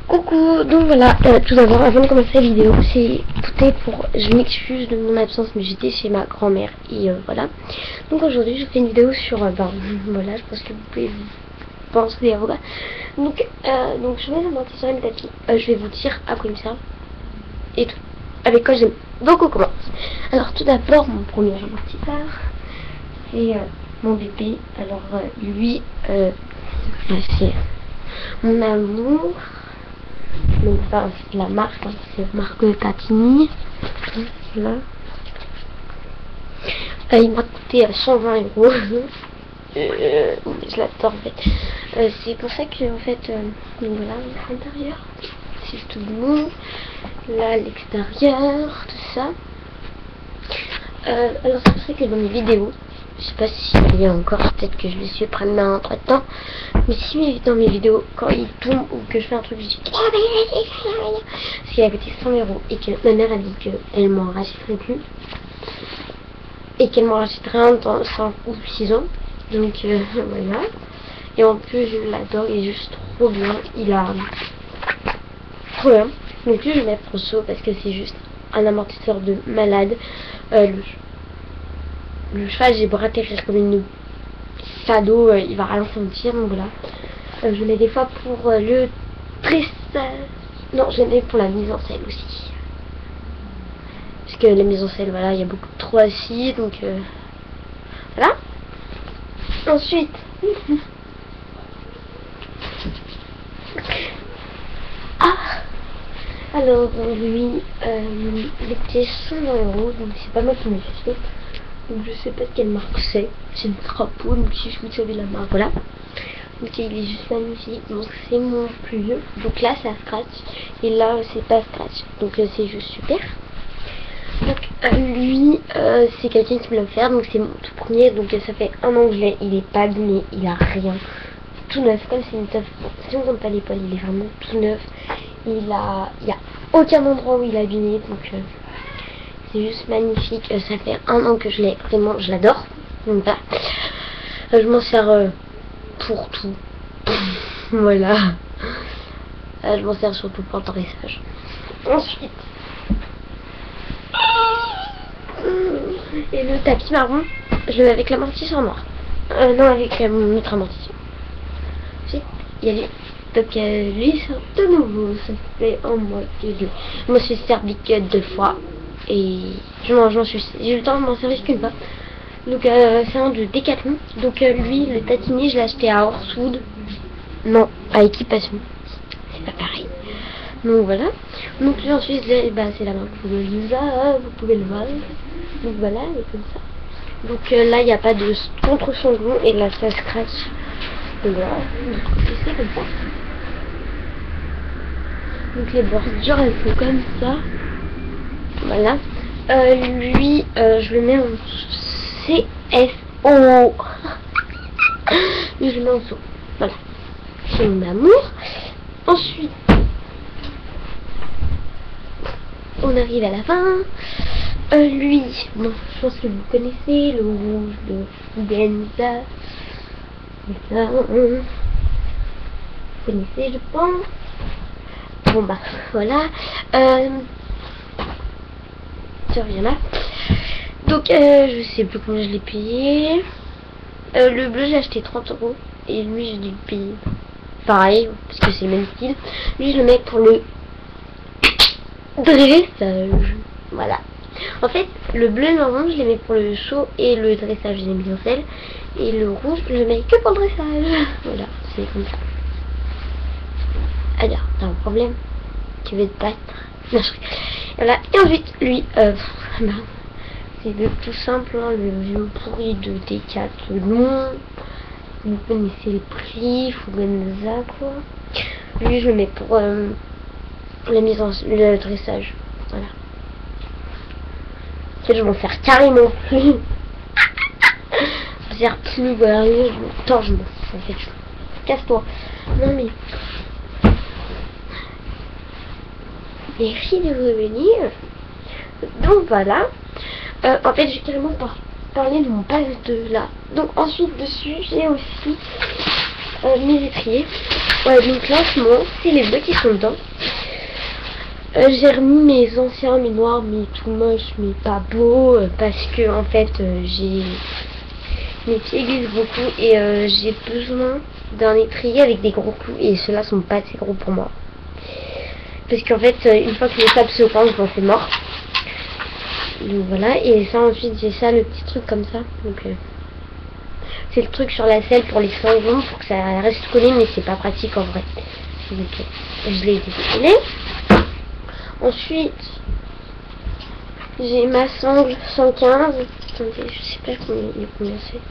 Coucou, donc voilà, tout d'abord, avant de commencer la vidéo, je m'excuse de mon absence, mais j'étais chez ma grand-mère, et voilà. Donc aujourd'hui, je fais une vidéo sur, voilà, je pense que vous pouvez penser à voilà. Donc je mets l'amortisseur et le tapis, je vais vous dire à quoi il me sert, et tout, avec quoi j'aime. Donc on commence. Alors tout d'abord, mon premier amortisseur, c'est mon bébé. Alors lui, c'est mon amour. Donc ça c'est la marque, c'est marque Tatini. Là. Il m'a coûté 120 €. Je l'adore en fait. C'est pour ça que en fait, donc voilà l'intérieur, c'est tout mou. Là l'extérieur, tout ça. Alors c'est pour ça que dans mes vidéos, je sais pas s'il y a encore, peut-être que je vais suivre prendre un entre temps, mais si dans mes vidéos, quand il tombe ou que je fais un truc, je dis parce qu'il a coûté 100 € et que ma mère a dit qu'elle m'en rachèterait plus et qu'elle m'en rachèterait un dans 5 ou 6 ans, donc voilà. Et en plus je l'adore, il est juste trop bien, il a trop bien. Donc lui je vais mettre au saut parce que c'est juste un amortisseur de malade. Le cheval, j'ai beau atterrir comme une sado, il va rien sentir, donc voilà. Je mets des fois pour le dressage. Non, je mets pour la mise en selle aussi. Parce que la mise en selle, voilà, il y a beaucoup trop assis, donc voilà. Ensuite, alors lui, il était 120 €, donc c'est pas moi qui me fait. Donc je sais pas de quelle marque c'est une crapaud, donc si vous savez la marque, voilà. Donc il est juste magnifique, donc c'est mon plus vieux. Donc là ça scratch, et là c'est pas scratch, donc c'est juste super. Donc lui, c'est quelqu'un qui me l'a offert, donc c'est mon tout premier, donc ça fait un an que je l'ai, il est pas abîmé, il a rien. Tout neuf, comme c'est une teuf, si on compte pas l'épaule, il est vraiment tout neuf. Il y a aucun endroit où il est abîmé, donc c'est juste magnifique. Ça fait un an que je l'ai, vraiment je l'adore. Donc voilà, je m'en sers pour tout. Voilà, je m'en sers surtout pour le dressage. Ensuite, et le tapis marron, je le mets avec l'amortisseur noir. Non, avec mon autre amortisseur. Ensuite, il y a lui. Donc lui c'est de nouveau, ça fait un mois que je me suis servi que 2 fois. Et j'ai eu le temps de m'en servir qu'une fois. Donc c'est un de Decathlon. Donc lui, le tatini, je l'ai acheté à Orsoud. Non, à Équipation. C'est pas pareil. Donc voilà. Donc lui ensuite, c'est la marque Lisa, vous pouvez le voir. Donc voilà, elle est comme ça. Donc là, il n'y a pas de contre-sanglon et là, ça scratch. Donc voilà, c'est comme ça. Donc les bordures, elles sont comme ça. Voilà. Lui, je le mets en CSO. Lui, je le mets en dessous. Voilà. C'est mon amour. Ensuite, on arrive à la fin. Lui, bon, je pense que vous connaissez le rouge de Fugenza. Vous connaissez, je pense. Bon bah voilà, ça revient là. Donc je sais plus combien je l'ai payé. Le bleu j'ai acheté 30 € et lui j'ai dû le payer pareil parce que c'est le même style. Lui je le mets pour le dressage. Voilà. En fait le bleu et le orange je les mets pour le saut et le dressage, j'ai mis en selle. Et le rouge je le mets que pour le dressage. Voilà, c'est comme ça. Alors, t'as un problème? Tu veux te battre? Non, je rigole. Voilà. Et ensuite, lui, c'est le tout simple, hein, le vieux pourri de Decathlon. Vous connaissez le prix, Fugenza, quoi. Lui, je le mets pour la mise en le dressage. Voilà. En fait, je m'en sers carrément plus. Je m'en sers plus, voilà. Attends, je m'en fous, en fait. Casse-toi. Non, mais. Merci de revenir. Donc voilà. En fait, je vais carrément parler de mon passe de là. Donc ensuite dessus, j'ai aussi mes étriers. Ouais, donc là en ce moment, c'est les bleus qui sont dedans. J'ai remis mes anciens, mes noirs, mes tout moches, mais pas beaux, parce que en fait, mes pieds glissent beaucoup et j'ai besoin d'un étrier avec des gros clous et ceux-là sont pas assez gros pour moi. Parce qu'en fait, une fois que les sables se coincent, bon, c'est mort. Donc voilà, et ça ensuite j'ai ça, le petit truc comme ça. Donc c'est le truc sur la selle pour les sanglons, pour que ça reste collé, mais c'est pas pratique en vrai. Donc je l'ai décollé. Ensuite, j'ai ma sangle 115. Attendez, je sais pas combien c'est.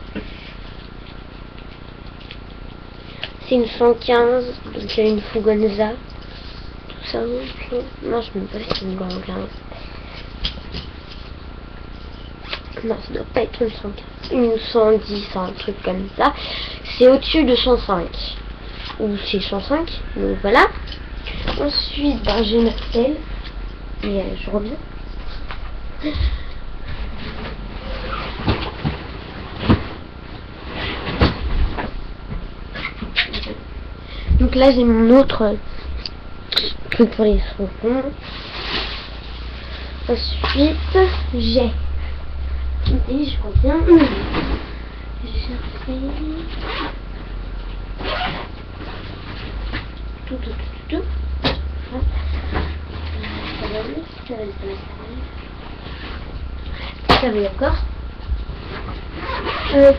C'est une 115, donc une Fugonza. Tout ça, non, je me sais pas si c'est une grande 15. Non, ça doit pas être une 115. Une 110, un truc comme ça. C'est au-dessus de 105. Ou c'est 105. Donc voilà. Ensuite, ben, j'ai ma selle. Et je reviens. Donc là, j'ai mon autre truc pour les cheveux. Ensuite, j'ai... Et je reviens. J'ai cherché... Tout. Ça va encore.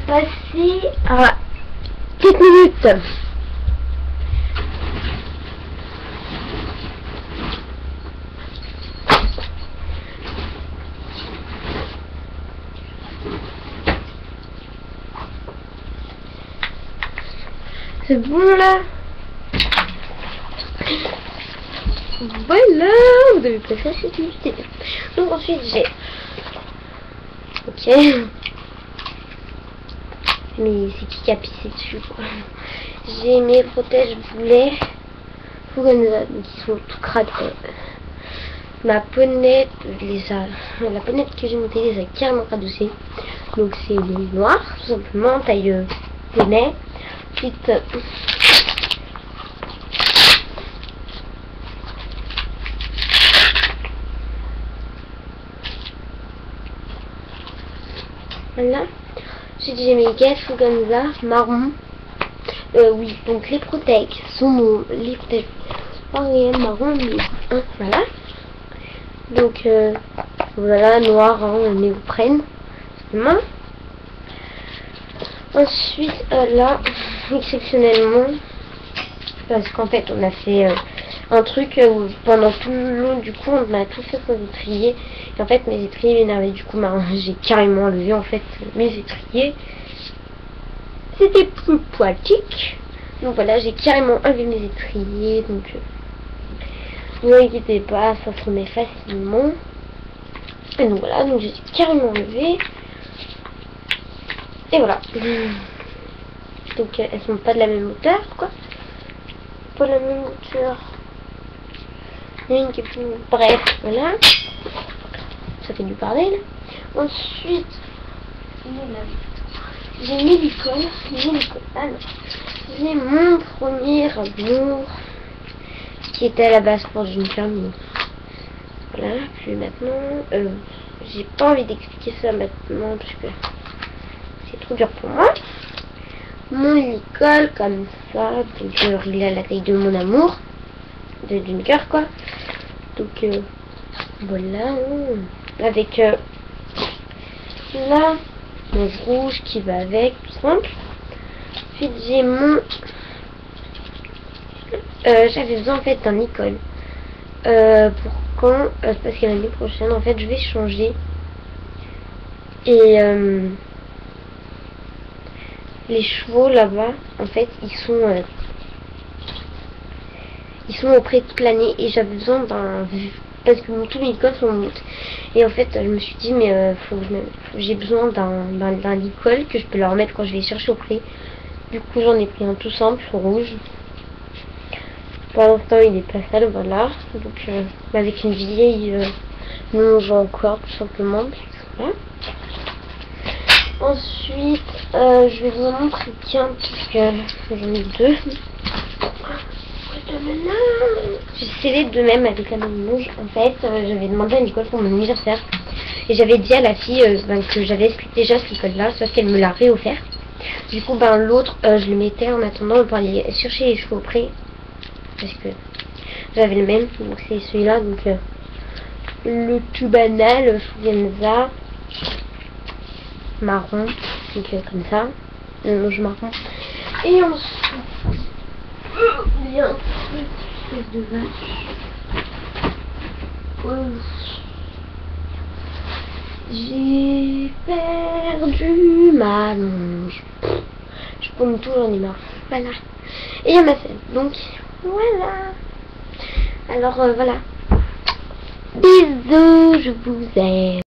Passer à 4 minutes. C'est bon là. Voilà, vous avez pas fait cette unité. Donc ensuite j'ai... Ok. Mais c'est qui a pissé dessus quoi. J'ai mes protèges boulets. Fugonza, donc ils sont tout craqués. Ma ponette, la ponette que j'ai montée les a carrément caducées. Donc c'est les noirs, tout simplement, taille poney. Ensuite, voilà. Ensuite j'ai mes gaz Fugonza marron. Oui, donc les protèges sont les protèges pas réels marron, mais voilà. Donc voilà, noir, hein, mais vous prennent simplement. Ensuite là, exceptionnellement, parce qu'en fait on a fait un truc où pendant tout le long du coup on a tout fait sans étrier. Et en fait mes étriers m'énervaient, du coup j'ai carrément enlevé en fait mes étriers. C'était plus pratique. Donc voilà, j'ai carrément enlevé mes étriers. Donc ne vous inquiétez pas, ça se remet facilement. Et donc voilà, donc j'ai carrément enlevé. Et voilà. Donc elles sont pas de la même hauteur quoi. Pas de la même hauteur. Une qui est plus... Bref, voilà. Ça fait du bordel. Ensuite, j'ai mis l'école. J'ai mon premier amour qui était à la base pour une femme. Voilà, puis maintenant, j'ai pas envie d'expliquer ça maintenant parce que c'est trop dur pour moi. Mon école comme ça, donc il a la taille de mon amour, d'une cœur quoi. Donc voilà, avec là mon rouge qui va avec, tout simple. Ensuite j'ai mon j'avais besoin en fait d'un école pour quand parce que l'année prochaine en fait je vais changer et les chevaux là-bas en fait ils sont auprès toute l'année et j'avais besoin d'un, parce que tous mes écoles sont montes. Et en fait je me suis dit mais j'ai besoin d'un licol que je peux leur mettre quand je vais chercher auprès. Du coup j'en ai pris un tout simple rouge. Pour l'instant il est pas sale, voilà. Donc avec une vieille longe encore tout simplement. Voilà. Ensuite je vais vous en montrer qu'un parce que j'en ai deux. voilà. J'ai scellé de même avec la même rouge. En fait, j'avais demandé à Nicole pour mon anniversaire. Et j'avais dit à la fille que j'avais déjà ce code-là, sauf qu'elle me l'a réoffert. Du coup, l'autre, je le mettais en attendant pour aller chercher les cheveux auprès. Parce que j'avais le même, donc c'est celui-là. Donc, le tout banal, Fugenza, marron, donc comme ça. Le rouge marron. Et ensuite, il y a un petit espèce de vache. J'ai perdu ma longe. Je paume tout, j'en ai marre. Voilà. Et il y a ma selle. Donc, voilà. Alors, voilà. Bisous, je vous aime.